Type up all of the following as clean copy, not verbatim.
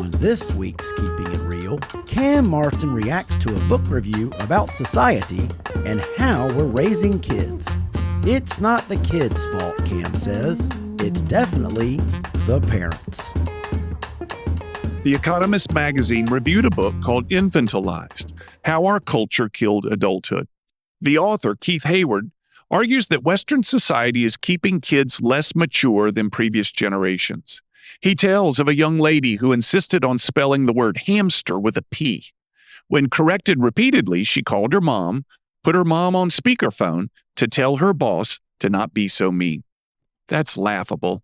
On this week's Keeping It Real, Cam Marston reacts to a book review about society and how we're raising kids. It's not the kids' fault, Cam says. It's definitely the parents. The Economist magazine reviewed a book called Infantilized, How Our Culture Killed Adulthood. The author, Keith Hayward, argues that Western society is keeping kids less mature than previous generations. He tells of a young lady who insisted on spelling the word hamster with a P. When corrected repeatedly, she called her mom, put her mom on speakerphone to tell her boss to not be so mean. That's laughable,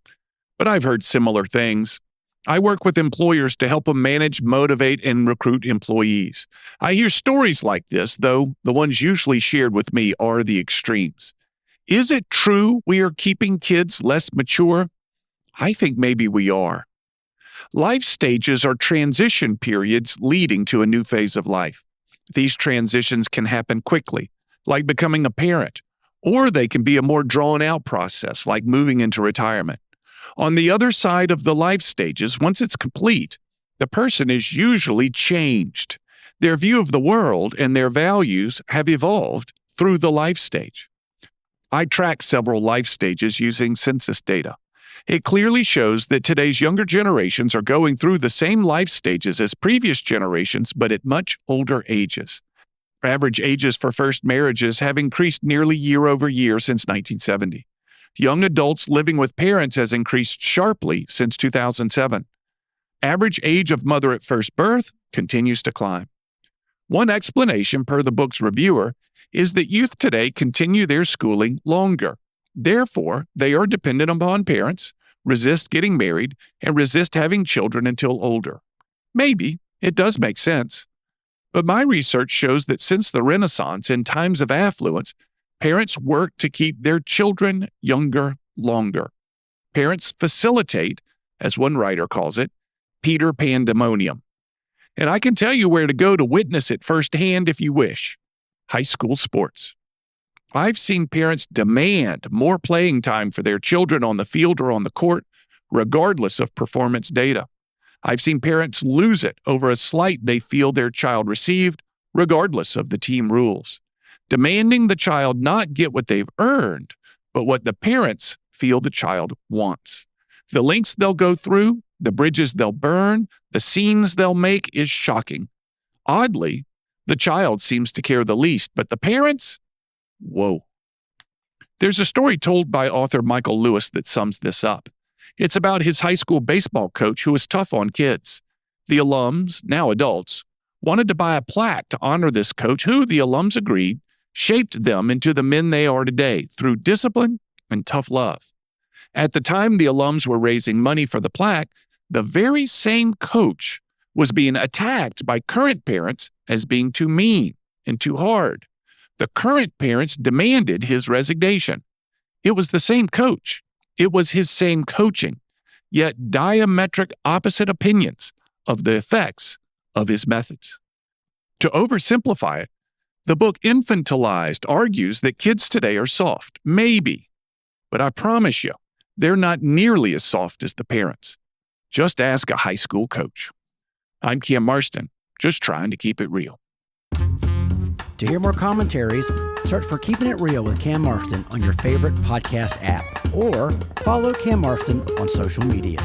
but I've heard similar things. I work with employers to help them manage, motivate, and recruit employees. I hear stories like this, though the ones usually shared with me are the extremes. Is it true we are keeping kids less mature? I think maybe we are. Life stages are transition periods leading to a new phase of life. These transitions can happen quickly, like becoming a parent, or they can be a more drawn-out process, like moving into retirement. On the other side of the life stages, once it's complete, the person is usually changed. Their view of the world and their values have evolved through the life stage. I track several life stages using census data. It clearly shows that today's younger generations are going through the same life stages as previous generations, but at much older ages. Average ages for first marriages have increased nearly year over year since 1970. Young adults living with parents has increased sharply since 2007. Average age of mother at first birth continues to climb. One explanation, per the book's reviewer, is that youth today continue their schooling longer. Therefore, they are dependent upon parents, resist getting married, and resist having children until older. Maybe it does make sense. But my research shows that since the Renaissance, in times of affluence, parents work to keep their children younger longer. Parents facilitate, as one writer calls it, Peter Pandemonium. And I can tell you where to go to witness it firsthand if you wish. High school sports. I've seen parents demand more playing time for their children on the field or on the court, regardless of performance data. I've seen parents lose it over a slight they feel their child received, regardless of the team rules. Demanding the child not get what they've earned, but what the parents feel the child wants. The lengths they'll go through, the bridges they'll burn, the scenes they'll make is shocking. Oddly, the child seems to care the least, but the parents? Whoa. There's a story told by author Michael Lewis that sums this up. It's about his high school baseball coach who was tough on kids. The alums, now adults, wanted to buy a plaque to honor this coach who, the alums agreed, shaped them into the men they are today through discipline and tough love. At the time the alums were raising money for the plaque, the very same coach was being attacked by current parents as being too mean and too hard. The current parents demanded his resignation. It was the same coach. It was his same coaching, yet diametric opposite opinions of the effects of his methods. To oversimplify it, the book Infantilized argues that kids today are soft, maybe, but I promise you, they're not nearly as soft as the parents. Just ask a high school coach. I'm Cam Marston, just trying to keep it real. To hear more commentaries, search for Keeping It Real with Cam Marston on your favorite podcast app or follow Cam Marston on social media.